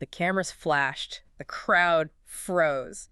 The cameras flashed. The crowd froze.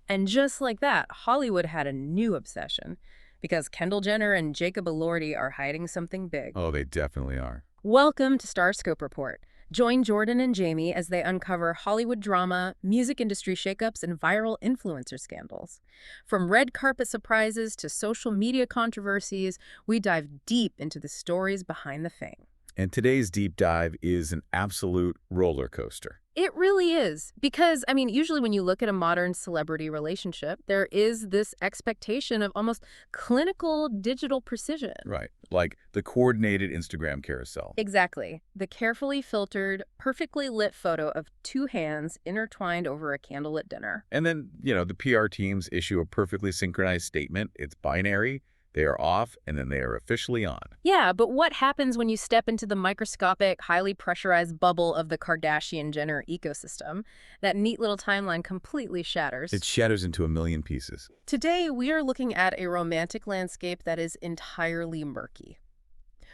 And just like that, Hollywood had a new obsession because Kendall Jenner and Jacob Elordi are hiding something big. Oh, they definitely are. Welcome to Starscope Report. Join Jordan and Jamie as they uncover Hollywood drama, music industry shakeups, and viral influencer scandals. From red carpet surprises to social media controversies, we dive deep into the stories behind the fame. And today's deep dive is an absolute roller coaster. It really is. Because, usually when you look at a modern celebrity relationship, there is this expectation of almost clinical digital precision. Right. Like the coordinated Instagram carousel. Exactly. The carefully filtered, perfectly lit photo of two hands intertwined over a candlelit dinner. And then, the PR teams issue a perfectly synchronized statement. It's binary. They are off, and then they are officially on. Yeah, but what happens when you step into the microscopic, highly pressurized bubble of the Kardashian-Jenner ecosystem? That neat little timeline completely shatters. It shatters into a million pieces. Today, we are looking at a romantic landscape that is entirely murky.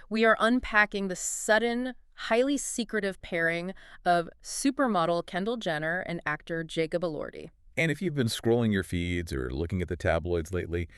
We are unpacking the sudden, highly secretive pairing of supermodel Kendall Jenner and actor Jacob Elordi. And if you've been scrolling your feeds or looking at the tabloids lately,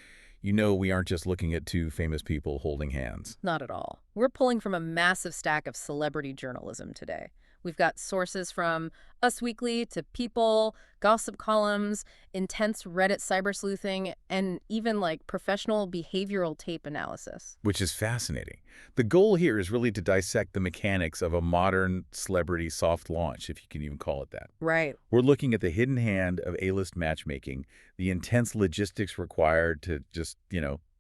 you know we aren't just looking at two famous people holding hands. Not at all. We're pulling from a massive stack of celebrity journalism today. We've got sources from Us Weekly to People, gossip columns, intense Reddit cyber sleuthing, and even professional behavioral tape analysis. Which is fascinating. The goal here is really to dissect the mechanics of a modern celebrity soft launch, if you can even call it that. Right. We're looking at the hidden hand of A-list matchmaking, the intense logistics required to just,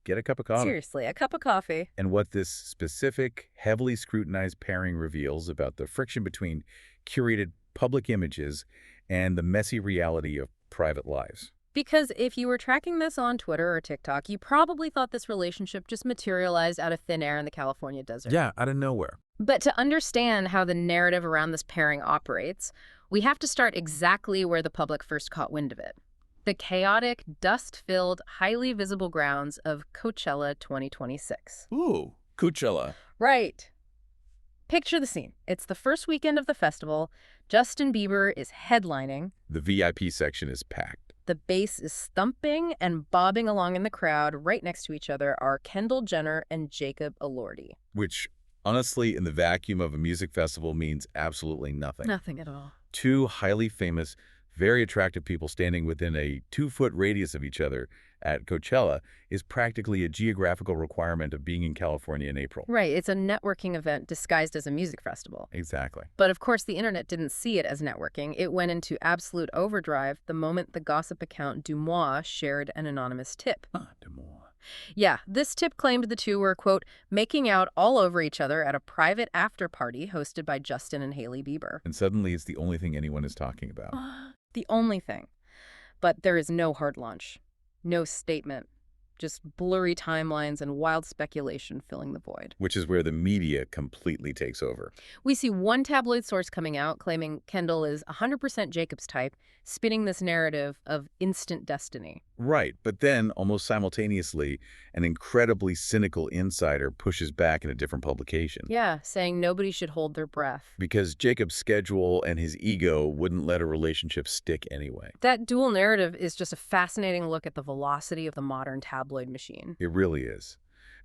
get a cup of coffee. Seriously, a cup of coffee. And what this specific, heavily scrutinized pairing reveals about the friction between curated public images and the messy reality of private lives. Because if you were tracking this on Twitter or TikTok, you probably thought this relationship just materialized out of thin air in the California desert. Yeah, out of nowhere. But to understand how the narrative around this pairing operates, we have to start exactly where the public first caught wind of it. The chaotic, dust-filled, highly visible grounds of Coachella 2026. Ooh, Coachella. Right. Picture the scene. It's the first weekend of the festival. Justin Bieber is headlining. The VIP section is packed. The bass is thumping and bobbing along in the crowd. Right next to each other are Kendall Jenner and Jacob Elordi. Which, honestly, in the vacuum of a music festival means absolutely nothing. Nothing at all. Two highly famous, very attractive people standing within a 2-foot radius of each other at Coachella is practically a geographical requirement of being in California in April. Right. It's a networking event disguised as a music festival. Exactly. But of course, the internet didn't see it as networking. It went into absolute overdrive the moment the gossip account Dumois shared an anonymous tip. Dumois. Yeah, this tip claimed the two were, quote, making out all over each other at a private after-party hosted by Justin and Hailey Bieber. And suddenly it's the only thing anyone is talking about. The only thing. But there is no hard launch, no statement, just blurry timelines and wild speculation filling the void. Which is where the media completely takes over. We see one tabloid source coming out claiming Kendall is 100% Jacob's type, spinning this narrative of instant destiny. Right, but then, almost simultaneously, an incredibly cynical insider pushes back in a different publication. Yeah, saying nobody should hold their breath. Because Jacob's schedule and his ego wouldn't let a relationship stick anyway. That dual narrative is just a fascinating look at the velocity of the modern tabloid machine. It really is.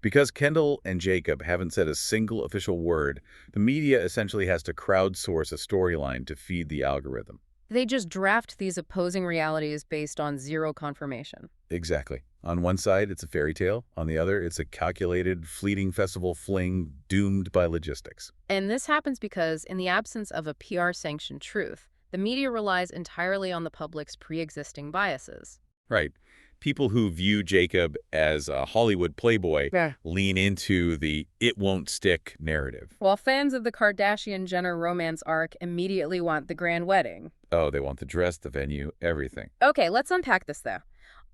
Because Kendall and Jacob haven't said a single official word, the media essentially has to crowdsource a storyline to feed the algorithm. They just draft these opposing realities based on zero confirmation. Exactly. On one side, it's a fairy tale. On the other, it's a calculated, fleeting festival fling doomed by logistics. And this happens because, in the absence of a PR-sanctioned truth, the media relies entirely on the public's pre-existing biases. Right. People who view Jacob as a Hollywood playboy lean into the "it won't stick" narrative. While fans of the Kardashian-Jenner romance arc immediately want the grand wedding. Oh, they want the dress, the venue, everything. Okay, let's unpack this, though.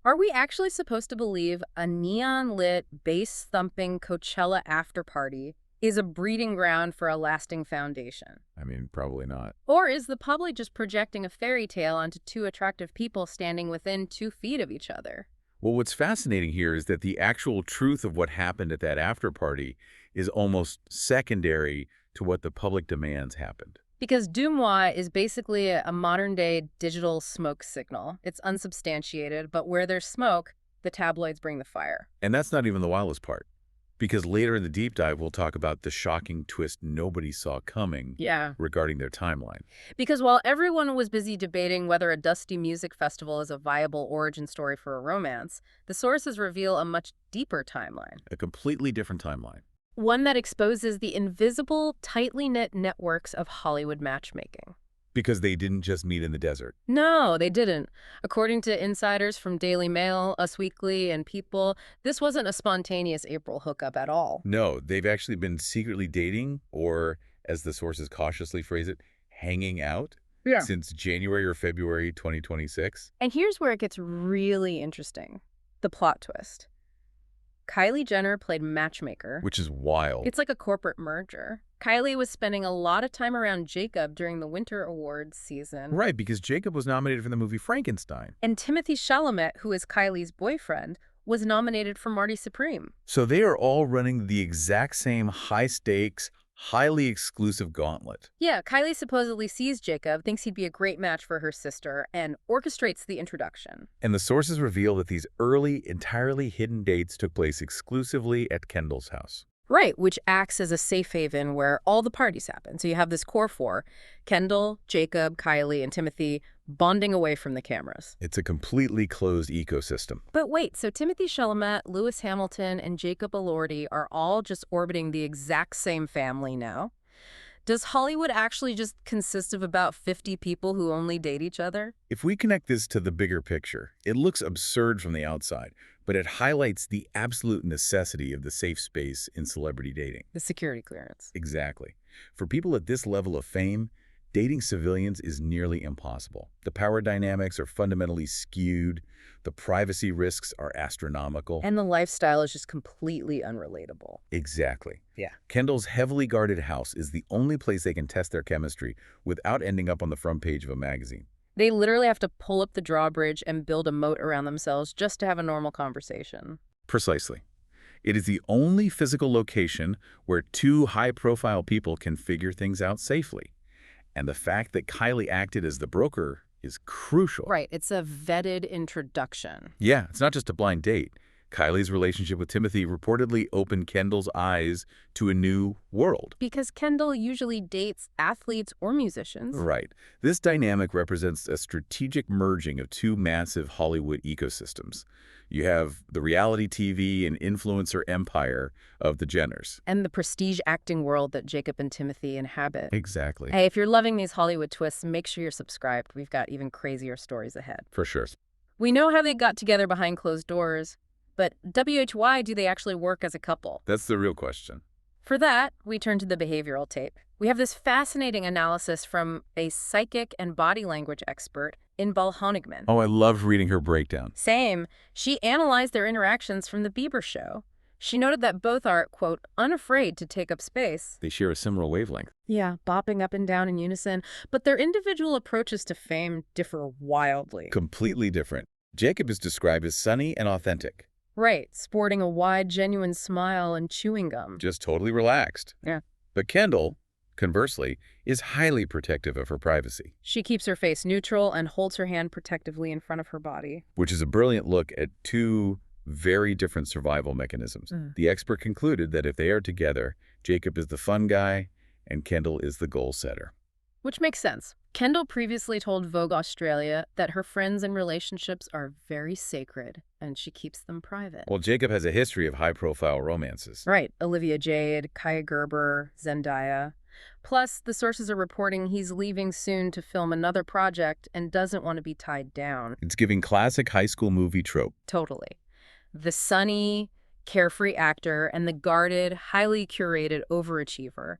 Are we actually supposed to believe a neon-lit, bass-thumping Coachella after-party is a breeding ground for a lasting foundation? I mean, probably not. Or is the public just projecting a fairy tale onto two attractive people standing within 2 feet of each other? Well, what's fascinating here is that the actual truth of what happened at that after party is almost secondary to what the public demands happened. Because Dumois is basically a modern-day digital smoke signal. It's unsubstantiated, but where there's smoke, the tabloids bring the fire. And that's not even the wildest part. Because later in the deep dive, we'll talk about the shocking twist nobody saw coming Yeah. regarding their timeline. Because while everyone was busy debating whether a dusty music festival is a viable origin story for a romance, the sources reveal a much deeper timeline. A completely different timeline. One that exposes the invisible, tightly knit networks of Hollywood matchmaking. Because they didn't just meet in the desert. No, they didn't. According to insiders from Daily Mail, Us Weekly, and People, this wasn't a spontaneous April hookup at all. No, they've actually been secretly dating, or as the sources cautiously phrase it, hanging out since January or February 2026. And here's where it gets really interesting. The plot twist. Kylie Jenner played matchmaker. Which is wild. It's like a corporate merger. Kylie was spending a lot of time around Jacob during the Winter Awards season. Right, because Jacob was nominated for the movie Frankenstein. And Timothée Chalamet, who is Kylie's boyfriend, was nominated for Marty Supreme. So they are all running the exact same high-stakes, highly exclusive gauntlet. Yeah, Kylie supposedly sees Jacob, thinks he'd be a great match for her sister, and orchestrates the introduction. And the sources reveal that these early, entirely hidden dates took place exclusively at Kendall's house. Right, which acts as a safe haven where all the parties happen. So you have this core four, Kendall, Jacob, Kylie, and Timothée, bonding away from the cameras. It's a completely closed ecosystem. But wait, so Timothée Chalamet, Lewis Hamilton, and Jacob Elordi are all just orbiting the exact same family now? Does Hollywood actually just consist of about 50 people who only date each other? If we connect this to the bigger picture, it looks absurd from the outside, but it highlights the absolute necessity of the safe space in celebrity dating. The security clearance. Exactly. For people at this level of fame, dating civilians is nearly impossible. The power dynamics are fundamentally skewed, the privacy risks are astronomical. And the lifestyle is just completely unrelatable. Exactly. Yeah. Kendall's heavily guarded house is the only place they can test their chemistry without ending up on the front page of a magazine. They literally have to pull up the drawbridge and build a moat around themselves just to have a normal conversation. Precisely. It is the only physical location where two high-profile people can figure things out safely. And the fact that Kylie acted as the broker is crucial. Right, it's a vetted introduction. Yeah, it's not just a blind date. Kylie's relationship with Timothée reportedly opened Kendall's eyes to a new world. Because Kendall usually dates athletes or musicians. Right. This dynamic represents a strategic merging of two massive Hollywood ecosystems. You have the reality TV and influencer empire of the Jenners. And the prestige acting world that Jacob and Timothée inhabit. Exactly. Hey, if you're loving these Hollywood twists, make sure you're subscribed. We've got even crazier stories ahead. For sure. We know how they got together behind closed doors, but why do they actually work as a couple? That's the real question. For that, we turn to the behavioral tape. We have this fascinating analysis from a psychic and body language expert, Inbal Honigman. Oh, I loved reading her breakdown. Same. She analyzed their interactions from the Bieber show. She noted that both are, quote, unafraid to take up space. They share a similar wavelength. Yeah, bopping up and down in unison. But their individual approaches to fame differ wildly. Completely different. Jacob is described as sunny and authentic. Right, sporting a wide, genuine smile and chewing gum. Just totally relaxed. Yeah. But Kendall, conversely, is highly protective of her privacy. She keeps her face neutral and holds her hand protectively in front of her body. Which is a brilliant look at two very different survival mechanisms. The expert concluded that if they are together, Jacob is the fun guy and Kendall is the goal setter. Which makes sense. Kendall previously told Vogue Australia that her friends and relationships are very sacred, and she keeps them private. Well, Jacob has a history of high-profile romances. Right. Olivia Jade, Kaya Gerber, Zendaya. Plus, the sources are reporting he's leaving soon to film another project and doesn't want to be tied down. It's giving classic high school movie trope. Totally. The sunny, carefree actor and the guarded, highly curated overachiever.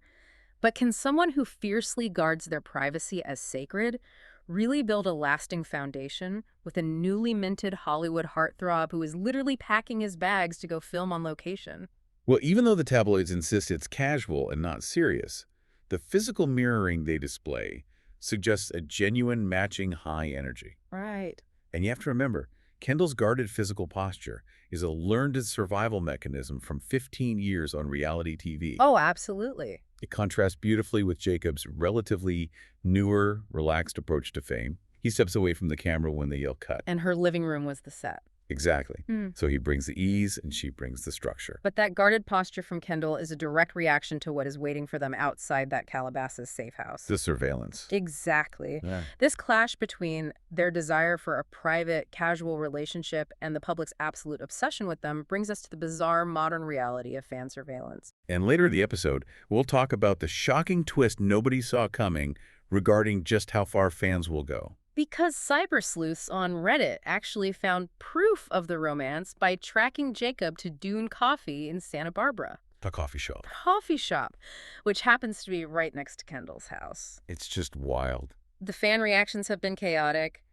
But can someone who fiercely guards their privacy as sacred really build a lasting foundation with a newly minted Hollywood heartthrob who is literally packing his bags to go film on location? Well, even though the tabloids insist it's casual and not serious, the physical mirroring they display suggests a genuine matching high energy. Right. And you have to remember, Kendall's guarded physical posture is a learned survival mechanism from 15 years on reality TV. Oh, absolutely. It contrasts beautifully with Jacob's relatively newer, relaxed approach to fame. He steps away from the camera when they yell cut. And her living room was the set. Exactly. So he brings the ease and she brings the structure. But that guarded posture from Kendall is a direct reaction to what is waiting for them outside that Calabasas safe house. The surveillance. Exactly. Yeah. This clash between their desire for a private, casual relationship and the public's absolute obsession with them brings us to the bizarre modern reality of fan surveillance. And later in the episode, we'll talk about the shocking twist nobody saw coming regarding just how far fans will go. Because cyber sleuths on Reddit actually found proof of the romance by tracking Jacob to Dune Coffee in Santa Barbara. The coffee shop. Coffee shop, which happens to be right next to Kendall's house. It's just wild. The fan reactions have been chaotic.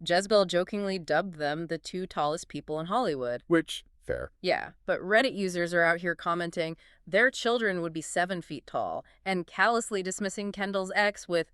Jezebel jokingly dubbed them the two tallest people in Hollywood. Which, fair. Yeah, but Reddit users are out here commenting their children would be 7 feet tall and callously dismissing Kendall's ex with,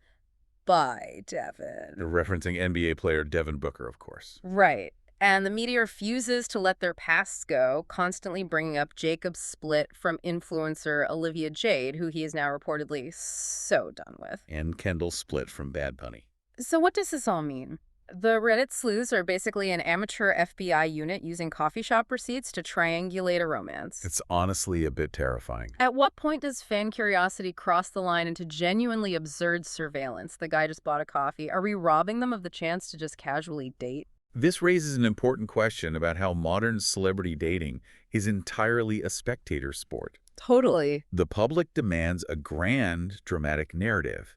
"Bye, Devin." Referencing NBA player Devin Booker, of course. Right. And the media refuses to let their pasts go, constantly bringing up Jacob's split from influencer Olivia Jade, who he is now reportedly so done with. And Kendall split from Bad Bunny. So what does this all mean? The Reddit sleuths are basically an amateur FBI unit using coffee shop receipts to triangulate a romance. It's honestly a bit terrifying. At what point does fan curiosity cross the line into genuinely absurd surveillance? The guy just bought a coffee. Are we robbing them of the chance to just casually date? This raises an important question about how modern celebrity dating is entirely a spectator sport. Totally. The public demands a grand, dramatic narrative.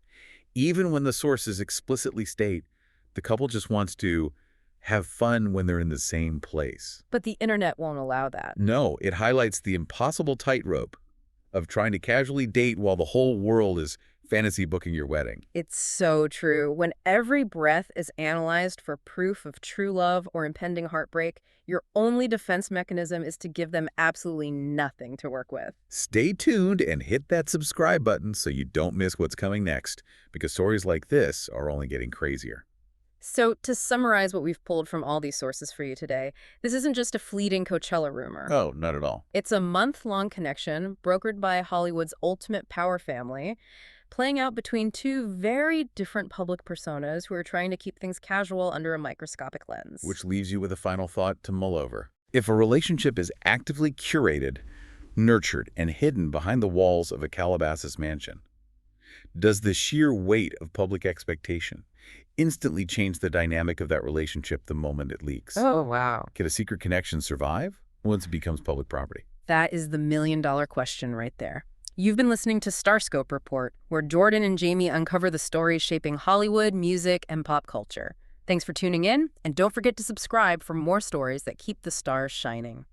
Even when the sources explicitly state the couple just wants to have fun when they're in the same place. But the internet won't allow that. No, it highlights the impossible tightrope of trying to casually date while the whole world is fantasy booking your wedding. It's so true. When every breath is analyzed for proof of true love or impending heartbreak, your only defense mechanism is to give them absolutely nothing to work with. Stay tuned and hit that subscribe button so you don't miss what's coming next, because stories like this are only getting crazier. So, to summarize what we've pulled from all these sources for you today, this isn't just a fleeting Coachella rumor. Oh, not at all. It's a month-long connection brokered by Hollywood's ultimate power family, playing out between two very different public personas who are trying to keep things casual under a microscopic lens. Which leaves you with a final thought to mull over. If a relationship is actively curated, nurtured, and hidden behind the walls of a Calabasas mansion, does the sheer weight of public expectation instantly change the dynamic of that relationship the moment it leaks? Oh, wow. Can a secret connection survive once it becomes public property? That is the million-dollar question right there. You've been listening to Starscope Report, where Jordan and Jamie uncover the stories shaping Hollywood, music, and pop culture. Thanks for tuning in, and don't forget to subscribe for more stories that keep the stars shining.